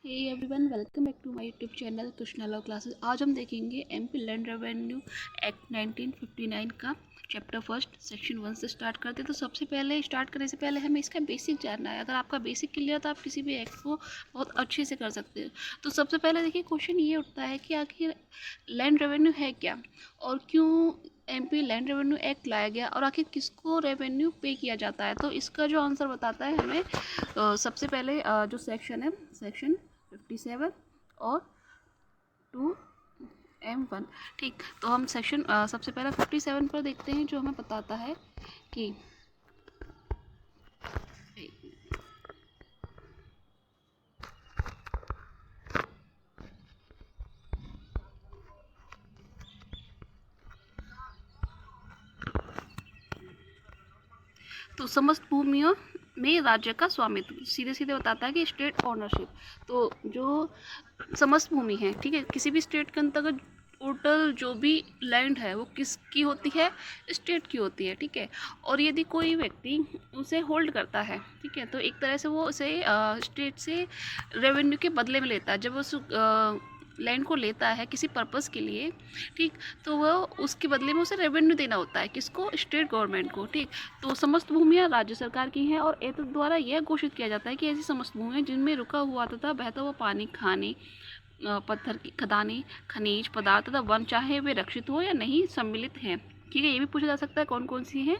Hey everyone, welcome back to my YouTube channel Krishna law classes. आज हम देखेंगे MP land revenue act 1959 का chapter first section 1 से start करते हैं। तो सबसे पहले स्टार्ट करने से पहले हमें इसका बेसिक जानना है। अगर आपका बेसिक क्लियर तो आप किसी भी एक्ट को बहुत अच्छे से कर सकते हो। तो सबसे पहले देखिए, क्वेश्चन ये उठता है कि आखिर लैंड रेवेन्यू है क्या और क्यों एमपी लैंड रेवेन्यू एक्ट लाया गया और आखिर किसको रेवेन्यू पे किया जाता है। तो इसका जो आंसर बताता है हमें सबसे पहले जो सेक्शन है, सेक्शन 57 और 2M1। ठीक, तो हम सेक्शन सबसे पहले 57 पर देखते हैं, जो हमें बताता है कि तो समस्त भूमियों में राज्य का स्वामित्व, सीधे सीधे बताता है कि स्टेट ओनरशिप। तो जो समस्त भूमि है, ठीक है, किसी भी स्टेट के अंतर्गत टोटल जो भी लैंड है वो किसकी होती है, स्टेट की होती है। ठीक है, और यदि कोई व्यक्ति उसे होल्ड करता है, ठीक है, तो एक तरह से वो उसे स्टेट से रेवेन्यू के बदले में लेता है। जब उस लैंड को लेता है किसी पर्पस के लिए, ठीक, तो वह उसके बदले में उसे रेवेन्यू देना होता है, किसको, स्टेट गवर्नमेंट को। ठीक, तो समस्त भूमियाँ राज्य सरकार की हैं और एतद द्वारा यह घोषित किया जाता है कि ऐसी समस्त भूमियाँ जिनमें रुका हुआ तथा बहता हुआ पानी, खाने, पत्थर की खदानें, खनिज पदार्थ तथा वन, चाहे वे रक्षित हो या नहीं, सम्मिलित हैं। ठीक है, ये भी पूछा जा सकता है कौन कौन सी हैं,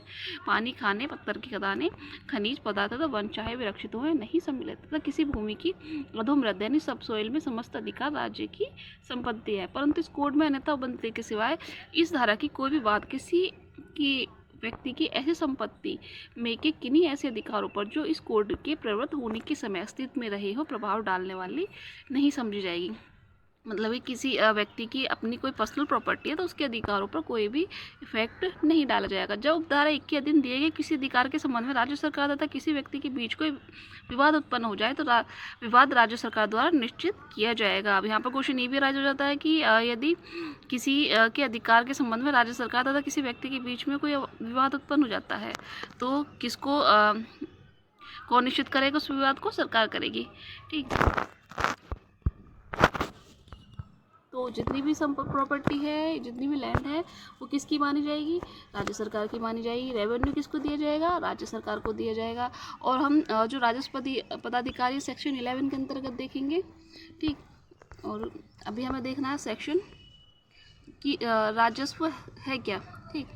पानी, खाने, पत्थर की खदानें, खनिज पदार्थ तथा वन, चाहे वे रक्षित हो या नहीं, सम्मिलित तथा किसी भूमि की अधोमृत यानी सब सोइल में समस्त अधिकार राज्य की संपत्ति है। परंतु इस कोड में अन्यथा बंधते के सिवाय इस धारा की कोई भी बात किसी की व्यक्ति की ऐसी संपत्ति में के किन्हीं ऐसे अधिकारों पर जो इस कोड के प्रवृत्त होने के समय अस्तित्व में रहे हो प्रभाव डालने वाली नहीं समझी जाएगी। मतलब कि किसी व्यक्ति की अपनी कोई पर्सनल प्रॉपर्टी है तो उसके अधिकारों पर कोई भी इफेक्ट नहीं डाला जाएगा। जब उपधारा 1 के अधीन दिए गए किसी अधिकार के संबंध में राज्य सरकार तथा किसी व्यक्ति के बीच कोई विवाद उत्पन्न हो जाए तो विवाद राज्य सरकार द्वारा निश्चित किया जाएगा। अब यहाँ पर क्वेश्चन ये भी राइज हो जाता है कि यदि किसी के अधिकार के संबंध में राज्य सरकार तथा किसी व्यक्ति के बीच में कोई विवाद उत्पन्न हो जाता है तो किसको कौन निश्चित करेगा, उस विवाद को सरकार करेगी। ठीक, तो जितनी भी प्रॉपर्टी है, जितनी भी लैंड है, वो किसकी मानी जाएगी, राज्य सरकार की मानी जाएगी। रेवेन्यू किसको दिया जाएगा, राज्य सरकार को दिया जाएगा। और हम जो राजस्व पदाधिकारी सेक्शन 11 के अंतर्गत देखेंगे। ठीक, और अभी हमें देखना है सेक्शन कि राजस्व है क्या। ठीक,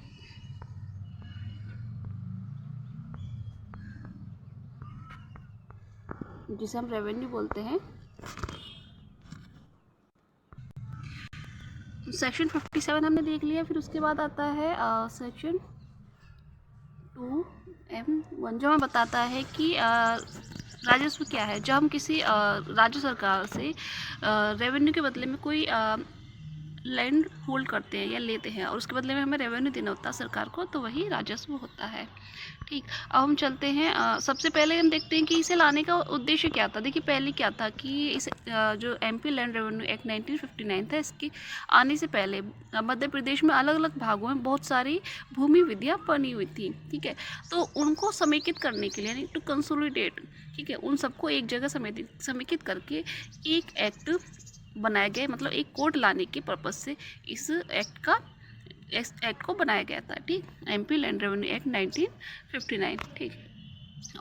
जिसे हम रेवेन्यू बोलते हैं। सेक्शन 57 हमने देख लिया। फिर उसके बाद आता है सेक्शन 2M1, जो हमें बताता है कि राजस्व क्या है। जब हम किसी राज्य सरकार से रेवेन्यू के बदले में कोई लैंड होल्ड करते हैं या लेते हैं और उसके बदले में हमें रेवेन्यू देना होता है सरकार को, तो वही राजस्व होता है। ठीक, अब हम चलते हैं सबसे पहले हम देखते हैं कि इसे लाने का उद्देश्य क्या था। देखिए, पहले क्या था कि इस जो एमपी लैंड रेवेन्यू एक्ट 1959 था, इसके आने से पहले मध्य प्रदेश में अलग अलग भागों में बहुत सारी भूमि विधियाँ बनी हुई थी। ठीक है, तो उनको समेकित करने के लिए यानी टू कंसोलिडेट, ठीक है, उन सबको एक जगह समेकित करके एक एक्ट बनाया गया, मतलब एक कोड लाने के पर्पज से इस एक्ट को बनाया गया था। ठीक, एमपी लैंड रेवेन्यू एक्ट 1959। ठीक,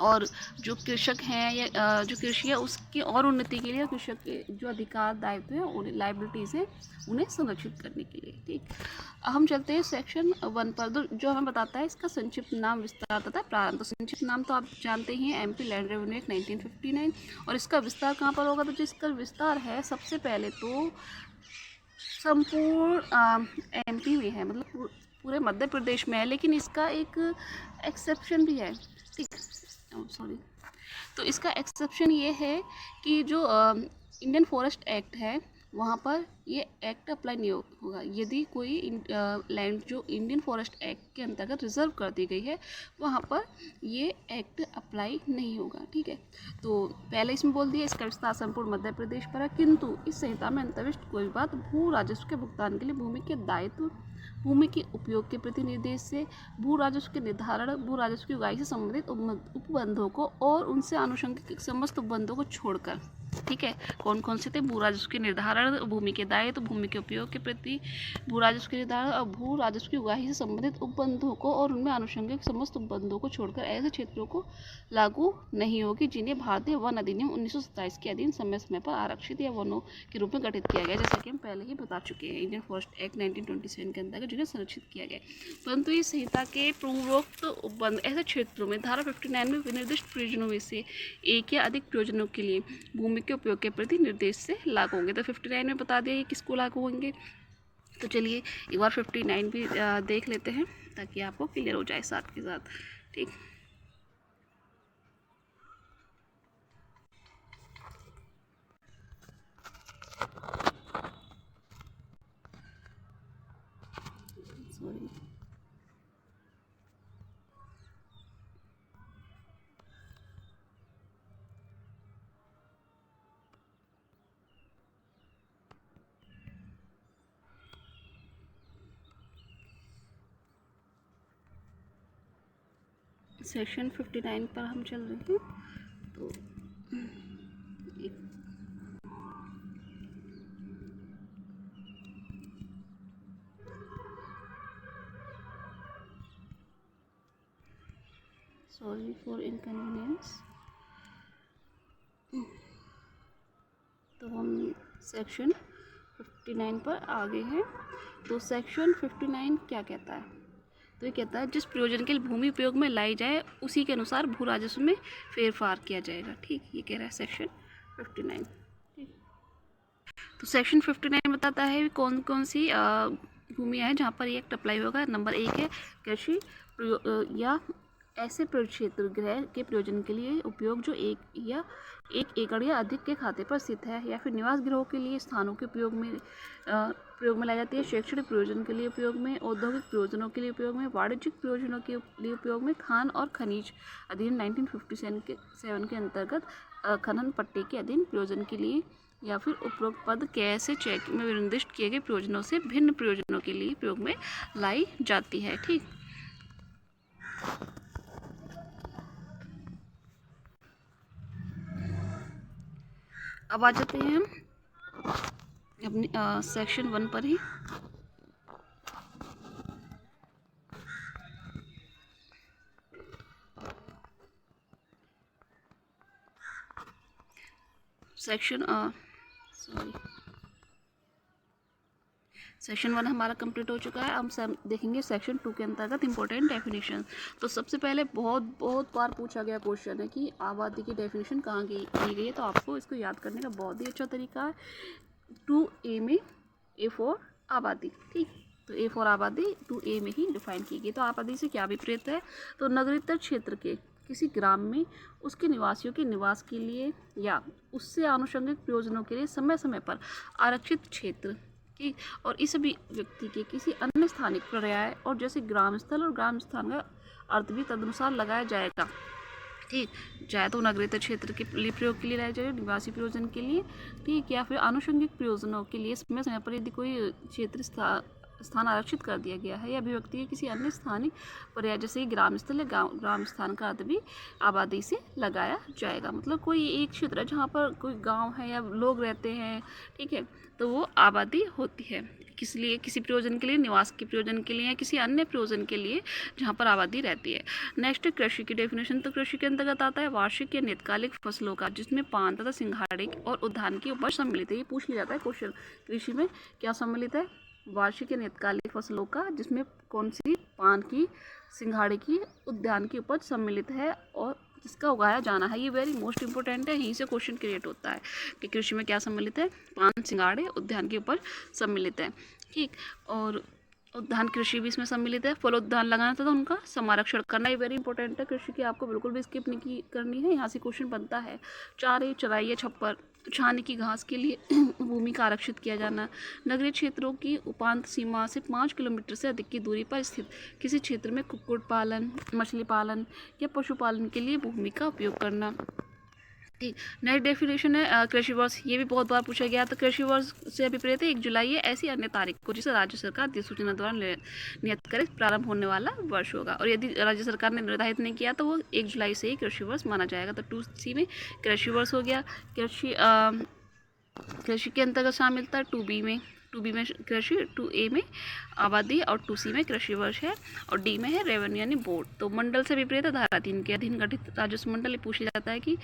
और जो कृषक हैं या जो कृषि है उसकी और उन्नति के लिए कृषक के जो अधिकार दायित्व है, उन्हें लाइबिलिटीज़ हैं, उन्हें संरक्षित करने के लिए। ठीक, हम चलते हैं सेक्शन 1 पर, जो हमें बताता है इसका संक्षिप्त नाम, विस्तार तथा प्रारंभ। तो संक्षिप्त नाम तो आप जानते ही हैं, एमपी लैंड रेवेन्यू एक्ट 1959। और इसका विस्तार कहाँ पर होगा, तो जिसका विस्तार है सबसे पहले तो संपूर्ण एमपी में है, मतलब पूरे मध्य प्रदेश में है, लेकिन इसका एक एक्सेप्शन भी है। ठीक, सॉरी, तो इसका एक्सेप्शन ये है कि जो इंडियन फॉरेस्ट एक्ट है वहाँ पर ये एक्ट अप्लाई नहीं होगा। यदि कोई लैंड जो इंडियन फॉरेस्ट एक्ट के अंतर्गत रिजर्व कर दी गई है वहाँ पर ये एक्ट अप्लाई नहीं होगा। ठीक है, तो पहले इसमें बोल दिया इसका विस्तार संपूर्ण मध्य प्रदेश पर है, किंतु इस संहिता में अंतर्विष्ट कोई बात भू राजस्व के भुगतान के लिए भूमि के दायित्व, भूमि के उपयोग के प्रति निर्देश से भू राजस्व के निर्धारण, भू राजस्व की उगाही से संबंधित उपबंधों को और उनसे आनुषंगिक समस्त उपबंधों को छोड़कर ठीक है, कौन कौन से थे? भू राजस्व के निर्धारण, भूमि के दायित्व, भूमि के उपयोग के प्रति भू राजस्व के निर्धारण और भू राजस्व की उगाही से संबंधित उपबंधों को और उनमें आनुषंगिक समस्त उपबंधों को छोड़कर ऐसे क्षेत्रों को लागू नहीं होगी जिन्हें भारतीय वन अधिनियम 1927 के अधीन समय समय पर आरक्षित या वनों के रूप में गठित किया गया, जैसा कि हम पहले ही बता चुके हैं, इंडियन फॉरेस्ट एक्ट 1927 के अंतर्गत जिन्हें संरक्षित किया गया। परंतु इस संहिता के पूर्वोक्त उपबंध ऐसे क्षेत्रों में धारा 59 में विनिर्दिष्ट प्रयोजनों में से एक या अधिक प्रयोजनों के लिए भूमि के उपयोग के प्रति निर्देश से लागू होंगे। तो 59 में बता दिया ये किसको लागू होंगे। तो चलिए एक बार 59 भी देख लेते हैं ताकि आपको क्लियर हो जाए साथ के साथ। ठीक, सॉरी, सेक्शन 59 पर हम चल रहे हैं। तो सॉरी फॉर इनकन्वीनियंस। तो हम सेक्शन 59 पर आगे हैं। तो सेक्शन 59 क्या कहता है? तो ये कहता है जिस प्रयोजन के लिए भूमि उपयोग में लाई जाए उसी के अनुसार भू राजस्व में फेरफार किया जाएगा। ठीक, ये कह रहा है सेक्शन 59। ठीक, तो सेक्शन 59 बताता है कौन कौन सी भूमियाँ हैं जहाँ पर ये एक्ट अप्लाई होगा। नंबर 1 है कृषि या ऐसे क्षेत्र गृह के प्रयोजन के लिए उपयोग जो एक एकड़ या अधिक के खाते पर स्थित है, या फिर निवास गृहों के लिए स्थानों के प्रयोग में लाई जाती है, शैक्षणिक प्रयोजन के लिए उपयोग में, औद्योगिक प्रयोजनों के लिए उपयोग में, वाणिज्यिक प्रयोजनों के लिए उपयोग में, खान और खनिज अधिनियम 1957 के अंतर्गत खनन पट्टे के अधीन प्रयोजन के लिए, या फिर उपरोक्त पद कैसे चेक में निर्दिष्ट किए गए प्रयोजनों से भिन्न प्रयोजनों के लिए प्रयोग में लाई जाती है। ठीक, अब आ जाते हैं हम अपनी सेक्शन 1 पर ही। सेक्शन 1 हमारा कंप्लीट हो चुका है। हम सब देखेंगे सेक्शन 2 के अंतर्गत इंपॉर्टेंट डेफिनेशन। तो सबसे पहले बहुत बार पूछा गया क्वेश्चन है कि आबादी की डेफिनेशन कहाँ की गई है। तो आपको इसको याद करने का बहुत ही अच्छा तरीका है 2A में A फॉर आबादी। ठीक, तो A फॉर आबादी 2A में ही डिफाइन की गई। तो आबादी से क्या विपरीत है? तो नगरीय क्षेत्र के किसी ग्राम में उसके निवासियों के निवास के लिए या उससे आनुषंगिक प्रयोजनों के लिए समय समय पर आरक्षित क्षेत्र, ठीक, और इस भी व्यक्ति के किसी अन्य स्थानिक पर्याय और जैसे ग्राम स्थल और ग्राम स्थान का अर्थ भी तदनुसार लगाया जाएगा। ठीक, चाहे तो नगरीय क्षेत्र के लिए प्रयोग के लिए लाया जाए, निवासी प्रयोजन के लिए, ठीक, या फिर आनुषंगिक प्रयोजनों के लिए समय समय पर यदि कोई क्षेत्र स्थान आरक्षित कर दिया गया है या अभिव्यक्ति के किसी अन्य स्थानिक पर्याय जैसे ग्राम स्थल या ग्राम स्थान का अर्थ भी आबादी से लगाया जाएगा। मतलब कोई एक क्षेत्र है जहाँ पर कोई गांव है या लोग रहते हैं, ठीक है, तो वो आबादी होती है किस लिए? किसी प्रयोजन के लिए, निवास के प्रयोजन के लिए या किसी अन्य प्रयोजन के लिए जहाँ पर आबादी रहती है। नेक्स्ट कृषि की डेफिनेशन। तो कृषि के अंतर्गत आता है वार्षिक या नियतकालिक फसलों का जिसमें पान तथा सिंघाड़े और उद्यान की उपज सम्मिलित है। ये पूछ लिया जाता है क्वेश्चन, कृषि में क्या सम्मिलित है? वार्षिक या नियतकालिक फसलों का जिसमें कौन सी? पान की, सिंघाड़े की, उद्यान की उपज सम्मिलित है और जिसका उगाया जाना है। ये वेरी मोस्ट इंपॉर्टेंट है, यहीं से क्वेश्चन क्रिएट होता है कि कृषि में क्या सम्मिलित है? पान, सिंघाड़े, उद्यान की उपज सम्मिलित है। ठीक, और उद्यान कृषि भी इसमें सम्मिलित है। फलोद्यान लगाना था तो उनका संरक्षण करना, ये वेरी इंपॉर्टेंट है, कृषि की आपको बिल्कुल भी स्किप नहीं करनी है, यहाँ से क्वेश्चन बनता है। चारे, चराई या छप्पर, छाने की घास के लिए भूमि का आरक्षित किया जाना। नगरीय क्षेत्रों की उपांत सीमा से 5 किलोमीटर से अधिक की दूरी पर स्थित किसी क्षेत्र में कुक्कुट पालन, मछली पालन या पशुपालन के लिए भूमि का उपयोग करना। ठीक। नेक्स्ट डेफिनेशन है कृषि वर्ष। ये भी बहुत बार पूछा गया। तो कृषि वर्ष से अभिप्रेत है 1 जुलाई है ऐसी अन्य तारीख को जिसे राज्य सरकार अधिसूचना द्वारा नियत करे प्रारंभ होने वाला वर्ष होगा। और यदि राज्य सरकार ने निर्धारित नहीं किया तो वो 1 जुलाई से ही कृषि वर्ष माना जाएगा। तो 2C में कृषि वर्ष हो गया। कृषि के अंतर्गत शामिल मिलता है 2B में कृषि, 2A में आबादी और 2C में कृषि वर्ष है और D में है रेवेन्यू यानी बोर्ड। तो मंडल से विपरीत है धारा 3 के अधीन गठित राजस्व मंडल। ये पूछा जाता है कि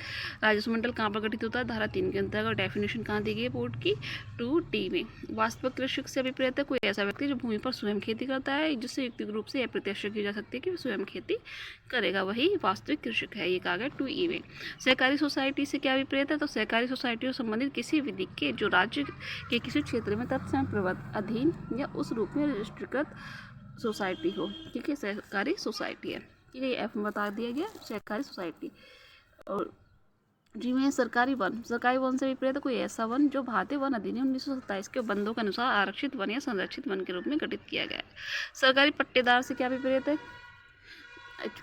राजस्व मंडल कहाँ पर गठित होता है, धारा 3 के अंतर्गत। डेफिनेशन कहाँ दी गई है बोर्ड की, 2D में। वास्तविक कृषक से विपरीत है कोई ऐसा व्यक्ति जो भूमि पर स्वयं खेती करता है, जिससे युक्तिक रूप से यह प्रत्याशा की जा सकती है कि वह स्वयं खेती करेगा, वही वास्तविक कृषक है। ये कहा गया 2E में। सहकारी सोसाइटी से क्या विपरीत है, तो सहकारी सोसाइटी से संबंधित किसी विधि के जो राज्य के किसी क्षेत्र में तत्सम प्रबंध अधीन या उस रूप में रजिस्ट्रीकृत सोसाइटी हो, ठीक है, सहकारी सोसाइटी है। ठीक है, ये F में बता दिया गया सहकारी सोसाइटी। और जी में सरकारी वन। सरकारी वन से विपरीत कोई ऐसा वन जो भारतीय वन अधिनियम 1927 के बंदों के अनुसार आरक्षित वन या संरक्षित वन के रूप में गठित किया गया है। सरकारी पट्टेदार से क्या विपरीत है,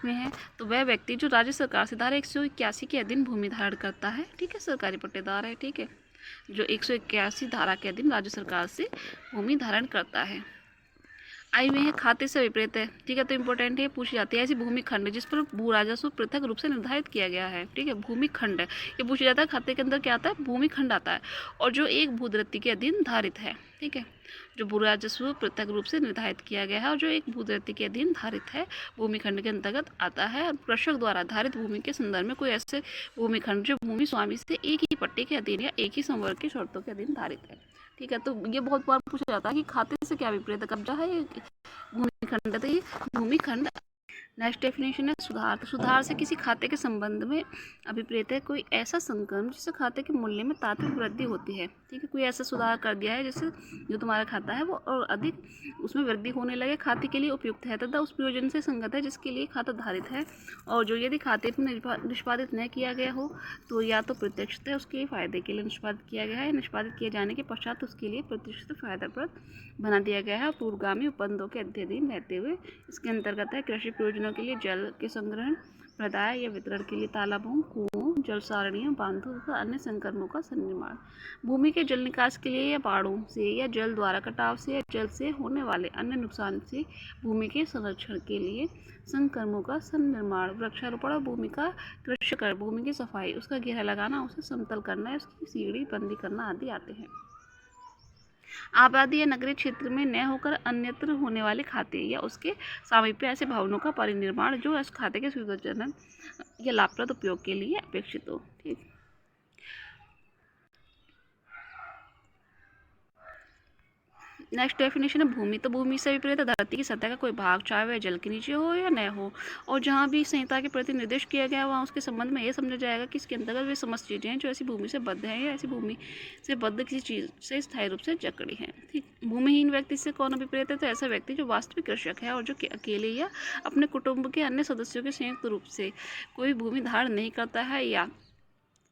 में है तो वह व्यक्ति जो राज्य सरकार से धारा 181 के अधीन भूमि धारण करता है, ठीक है, सरकारी पट्टेदार है। ठीक है, जो 181 धारा के अधीन राज्य सरकार से भूमि धारण करता है। आई में है खाते से विपरीत है। ठीक है, तो इंपॉर्टेंट है, पूछी जाती है ऐसी भूमि खंड जिस पर भू राजस्व पृथक रूप से निर्धारित किया गया है। ठीक है, भूमि खंड है, ये पूछा जाता है। खाते के अंदर क्या आता है, भूमि खंड आता है और जो एक भूदृति के अधीन धारित है। ठीक है, जो भू राजस्व पृथक रूप से निर्धारित किया गया है और जो एक भूदृति के अधीन धारित है, भूमि खंड के अंतर्गत आता है। और कृषक द्वारा धारित भूमि के संदर्भ में कोई ऐसे भूमि खंड जो भूमि स्वामी से एक ही पट्टे के अधीन या एक ही संवर्ग की शर्तों के अधीन धारित है। ठीक है, तो ये बहुत बार पूछा जाता है कि खाते से क्या विपरीत है, कब्जा है, भूमि खंड। तो ये भूमि खंड। नेक्स्ट डेफिनेशन है सुधार। तो सुधार से किसी खाते के संबंध में अभिप्रेत है कोई ऐसा संक्रमण जिससे खाते के मूल्य में तात्विक वृद्धि होती है। ठीक है, कोई ऐसा सुधार कर दिया है जिससे जो तुम्हारा खाता है वो और अधिक उसमें वृद्धि होने लगे, खाते के लिए उपयुक्त है तथा उस प्रयोजन से संगत है जिसके लिए खाता धारित है। और जो यदि खाते में निष्पादित न किया गया हो तो या तो प्रत्यक्षतः उसके फायदे के लिए निष्पादित किया गया है, निष्पादित किए जाने के पश्चात उसके लिए प्रत्यक्षतः फायदाप्रद बना दिया गया है, पूर्वगामी उपबंधों के अधीन रहते हुए। इसके अंतर्गत है कृषि प्रयोजनों के लिए जल के संग्रहण, प्रदाय या वितरण के लिए तालाबों, कुओं, जल सारणियों, बांधों तथा अन्य संकर्मों का सन्निर्माण, भूमि के जल निकास के लिए या बाढ़ों से या जल द्वारा कटाव से या जल से होने वाले अन्य नुकसान से भूमि के संरक्षण के लिए संकर्मों का सन्निर्माण, वृक्षारोपण और भूमि का कृषिकरण, भूमि की सफाई, उसका घेरा लगाना, उसे समतल करना, उसकी सीढ़ी बंदी करना आदि आते हैं। आबादी या नगरीय क्षेत्र में न होकर अन्यत्र होने वाले खाते या उसके सामीप्य ऐसे भवनों का परिनिर्माण जो उस खाते के सुविधाजनक या लाभप्रद उपयोग के लिए अपेक्षित हो। ठीक। नेक्स्ट डेफिनेशन है भूमि। तो भूमि से विपरीत धरती की सतह का कोई भाग, चाहे वह जल के नीचे हो या न हो, और जहाँ भी संहिता के प्रति निर्देश किया गया वहाँ उसके संबंध में यह समझा जाएगा कि इसके अंतर्गत वे समस्त चीज़ें हैं जो ऐसी भूमि से बद्ध हैं या ऐसी भूमि से बद्ध किसी चीज़ से स्थायी रूप से जकड़ी हैं। ठीक। भूमिहीन व्यक्ति से कौन विपरीत है, तो ऐसा व्यक्ति जो वास्तविक कृषक है और जो अकेले या अपने कुटुंब के अन्य सदस्यों के संयुक्त रूप से कोई भूमि धारण नहीं करता है या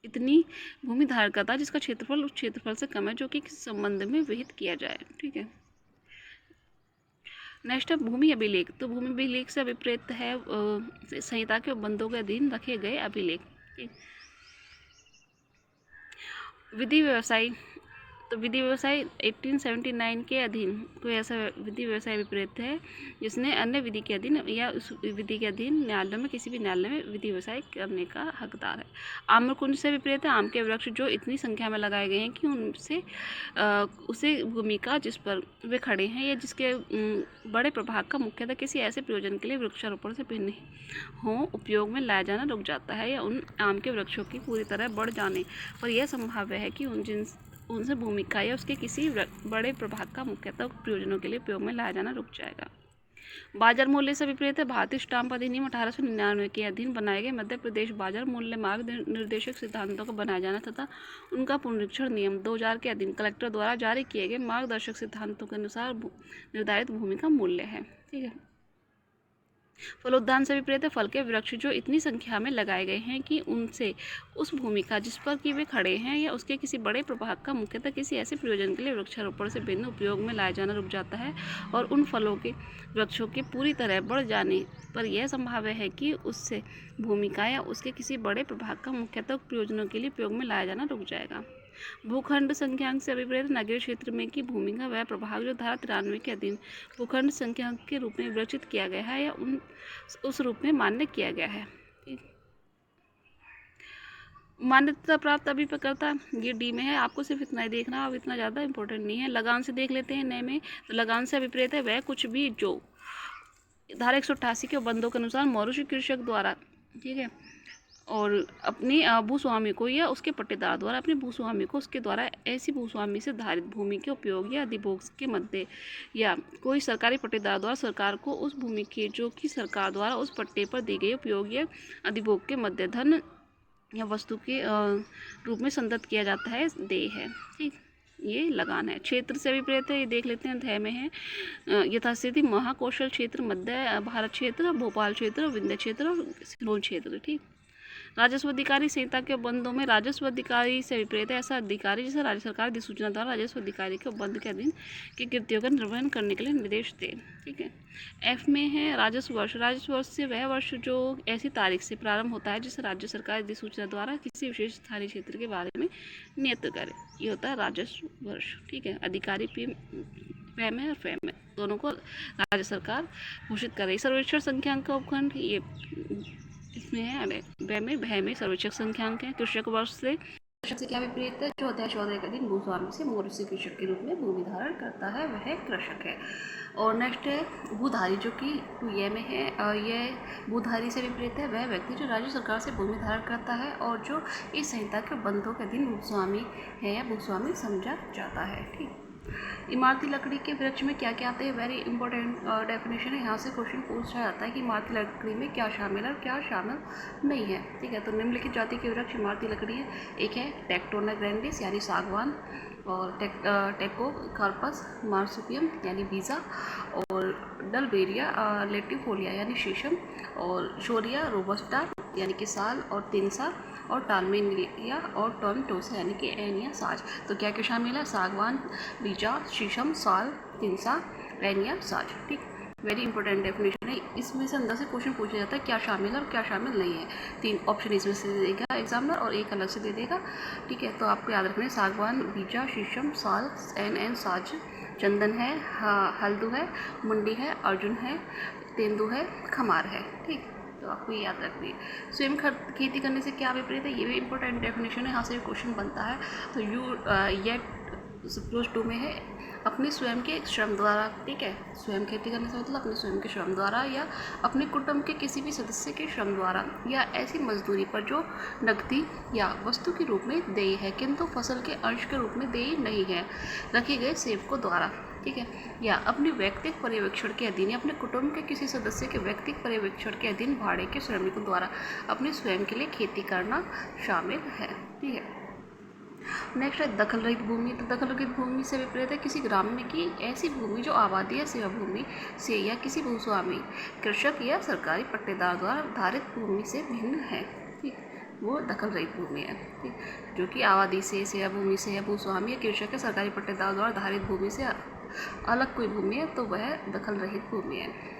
इतनी भूमि धारण करता है जिसका क्षेत्रफल उस क्षेत्रफल से कम है जो कि किसी संबंध में विहित किया जाए। ठीक है। नेक्स्ट है भूमि अभिलेख। तो भूमि अभिलेख से अभिप्रेत है संहिता के उपबंधों के अधीन रखे गए अभिलेख। विधि व्यवसाय। तो विधि व्यवसाय 1879 के अधीन कोई ऐसा विधि व्यवसाय विपरीत है जिसने अन्य विधि के अधीन या उस विधि के अधीन न्यायालयों में किसी भी न्यायालय में विधि व्यवसाय करने का हकदार है। आम्रकुंज से विपरीत है आम के वृक्ष जो इतनी संख्या में लगाए गए हैं कि उनसे उसे भूमि का जिस पर वे खड़े हैं या जिसके बड़े प्रभाग का मुख्यतः किसी ऐसे प्रयोजन के लिए वृक्षारोपण से भिन्न हो उपयोग में लाया जाना रुक जाता है या उन आम के वृक्षों की पूरी तरह बढ़ जाने पर यह संभाव्य है कि उनसे भूमि का या उसके किसी बड़े प्रभाग का मुख्यतः प्रयोजनों के लिए उपयोग में लाया जाना रुक जाएगा। बाजार मूल्य से विपरीत है भारतीय स्टाम्प अधिनियम 1899 के अधीन बनाए गए मध्य प्रदेश बाजार मूल्य मार्ग निर्देशक सिद्धांतों का बनाया जाना तथा उनका पुनरीक्षण नियम 2000 के अधीन कलेक्टर द्वारा जारी किए गए मार्गदर्शक सिद्धांतों के अनुसार निर्धारित भूमि का मूल्य है। ठीक है। फलोद्यान से विपरीत है फल के वृक्ष जो इतनी संख्या में लगाए गए हैं कि उनसे उस भूमि का जिस पर कि वे खड़े हैं या उसके किसी बड़े प्रभाग का मुख्यतः किसी ऐसे प्रयोजन के लिए वृक्षारोपण से भिन्न उपयोग में लाया जाना रुक जाता है और उन फलों के वृक्षों के पूरी तरह बढ़ जाने पर यह संभाव्य है कि उससे भूमि का या उसके किसी बड़े प्रभाग का मुख्यतः प्रयोजनों के लिए उपयोग में लाया जाना रुक जाएगा। भूखंड संख्यांक से अभिप्रेत नगरीय क्षेत्र में की भूमि का वह प्रभाग जो धारा 93 के अधीन भूखंड संख्यांक के रूप में विवेचित किया गया है या उस रूप में मान्य किया गया है। मान्यता प्राप्त अभिकर्ता ये डी में है, आपको सिर्फ इतना ही देखना, अब इतना ज़्यादा इंपॉर्टेंट नहीं है। लगान से देख लेते हैं नए में, तो लगान से अभिप्रेत है वह कुछ भी जो धारा 188 के बंदों के अनुसार मौरूषी कृषक द्वारा, ठीक है, और अपनी भूस्वामी को या उसके पट्टेदार द्वारा अपने भूस्वामी को उसके द्वारा ऐसी भूस्वामी से धारित भूमि के उपयोग या अधिभोग के मध्य या कोई सरकारी पट्टेदार द्वारा सरकार को उस भूमि के जो कि सरकार द्वारा उस पट्टे पर दी गई उपयोग या अधिभोग के मध्य धन या वस्तु के रूप में संदत्त किया जाता है, देय है। ठीक, ये लगान है। क्षेत्र से विपरीत है, ये देख लेते हैं, अध्याय में है यथास्थिति महाकौशल क्षेत्र, मध्य भारत क्षेत्र, भोपाल क्षेत्र, विंध्य क्षेत्र और सिरोंज क्षेत्र। ठीक, राजस्व अधिकारी संहिता के बंदों में राजस्व अधिकारी से विपरीत है ऐसा अधिकारी जिसे राज्य सरकार अधिसूचना द्वारा राजस्व अधिकारी के बंद के अधीन की कृतियों का निर्वहन करने के लिए निर्देश दे। ठीक है, एफ में है राजस्व वर्ष। राजस्व वर्ष से वह वर्ष जो ऐसी तारीख से प्रारंभ होता है जिसे राज्य सरकार अधिसूचना द्वारा किसी विशेष स्थानीय क्षेत्र के बारे में नियत करे, ये होता है राजस्व वर्ष। ठीक है, अधिकारी पी फै में और फै में दोनों को राज्य सरकार घोषित करे। सर्वेक्षण संख्यांक का उपखंड ये इसमें है, भय में सर्वेक्षक संख्यांक है। कृषक वर्ष से क्या विपरीत है, जो अध्याय 14 के दिन भूस्वामी से मौरूषी कृषक के रूप में भूमि धारण करता है वह कृषक है। और नेक्स्ट है भूधारी, जो कि ये में है, यह भूधारी से विपरीत है वह व्यक्ति जो राज्य सरकार से भूमि धारण करता है और जो इस संहिता के बंधों के अधीन भूस्वामी है या भूस्वामी समझा जाता है। ठीक, इमारती लकड़ी के वृक्ष में क्या क्या आते हैं, वेरी इंपॉर्टेंट डेफिनेशन है। यहाँ से क्वेश्चन पूछा जाता है कि इमारती लकड़ी में क्या शामिल है और क्या शामिल नहीं है। ठीक है, तो निम्नलिखित जाति के वृक्ष इमारती लकड़ी है। एक है टेक्टोना ग्रैंडिस यानी सागवान, और टेकोकार्पस मार्सुपियम यानी बीजा, और डलबेरिया लेटिफोलिया यानी शीशम, और शोरिया रोबस्टा यानी कि साल और तिनसा, और टालमेनिया और टर्नटोसा यानी कि एनिया साज। तो क्या क्या शामिल है, सागवान, बीजा, शीशम, साल, तिनसा, एनिया साज। ठीक, वेरी इंपॉर्टेंट डेफिनेशन है। इसमें से अंदर से क्वेश्चन पूछा जाता है क्या शामिल है और क्या शामिल नहीं है। 3 ऑप्शन इसमें से दे देगा एग्जामिनर और एक अलग से दे देगा। ठीक है, तो आपको याद रखना है सागवान, बीजा, शीशम, साल, एन साज, चंदन है, हल्दू है, मुंडी है, अर्जुन है, तेंदू है, खमार है। ठीक, तो आपको ये याद रखनी है। स्वयं खेती करने से क्या विपरीत है, ये भी इंपॉर्टेंट डेफिनेशन है, यहाँ से क्वेश्चन बनता है। तो क्लोज 2 में है अपने स्वयं के श्रम द्वारा। ठीक है, स्वयं खेती करने से मतलब अपने स्वयं के श्रम द्वारा या अपने कुटुंब के किसी भी सदस्य के श्रम द्वारा या ऐसी मजदूरी पर जो नकदी या वस्तु के रूप में देय है किंतु फसल के अंश के रूप में देय नहीं है, रखे गए सेवकों द्वारा। ठीक है, या अपने व्यक्तिगत पर्यवेक्षण के अधीन या अपने कुटुंब के किसी सदस्य के व्यक्तिगत पर्यवेक्षण के अधीन भाड़े के श्रमिकों द्वारा अपने स्वयं के लिए खेती करना शामिल है। ठीक है, नेक्स्ट है दखल रहित भूमि। तो दखल रहित भूमि से विपरीत है किसी ग्राम्य की ऐसी भूमि जो आबादी या सेवा भूमि से या किसी भूस्वामी, कृषक या सरकारी पट्टेदार द्वारा धारित भूमि से भिन्न है। ठीक, वो दखल रहित भूमि है। ठीक, जो कि आबादी से, सेवा भूमि से या भूस्वामी या कृषक या सरकारी पट्टेदार द्वारा धारित भूमि से अलग कोई भूमि है तो वह दखल रहित भूमि है।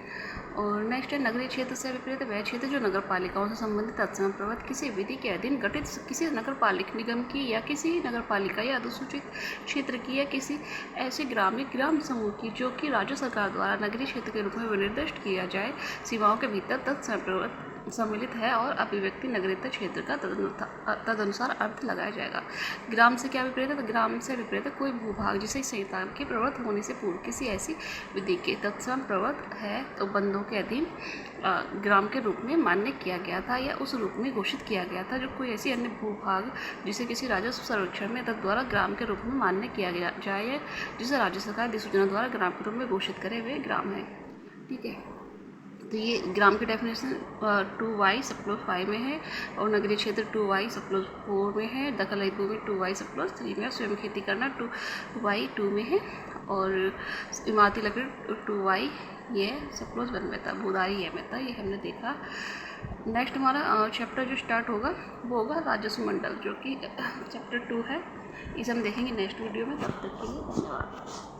और नेक्स्ट है नगरीय क्षेत्र से विपरीत वह क्षेत्र जो नगर पालिकाओं से संबंधित तत्सम प्रवृत्त किसी विधि के अधीन गठित किसी नगर पालिक निगम की या किसी नगर पालिका या अधिसूचित क्षेत्र की या किसी ऐसे ग्राम समूह की जो कि राज्य सरकार द्वारा नगरीय क्षेत्र के रूप में विनिर्दिष्ट किया जाए सीमाओं के भीतर तत्सम प्रवृत्त सम्मिलित है और अभिव्यक्ति नगरीय क्षेत्र का तदनुसार अर्थ लगाया जाएगा। ग्राम से क्या विपरीत है, तो ग्राम से विपरीत है कोई भूभाग जिसे संहिता के प्रवृत्त होने से पूर्व किसी ऐसी विधि के तत्सम प्रवृत्त है तो बंदों के अधीन ग्राम के रूप में मान्य किया गया था या उस रूप में घोषित किया गया था। जो कोई ऐसी अन्य भूभाग जिसे किसी राजस्व सर्वेक्षण में द्वारा ग्राम के रूप में मान्य किया गया जाए जिसे राज्य सरकार अधिसूचना द्वारा ग्राम के रूप में घोषित करे वे ग्राम है। ठीक है, तो ये ग्राम की डेफिनेशन 2y सब क्लोज 5 में है, और नगरीय क्षेत्र 2y सब क्लोज 4 में है, दखल रहित भूमि 2y सब क्लोज 3 में है, स्वयं खेती करना 2y 2 में है, और इमारती लकड़ी 2y ये सब क्लोज 1 में था, भूदारी ये में था। ये हमने देखा। नेक्स्ट हमारा चैप्टर जो स्टार्ट होगा वो होगा राजस्व मंडल, जो कि चैप्टर 2 है। इसे हम देखेंगे नेक्स्ट वीडियो में। तब तक के लिए धन्यवाद।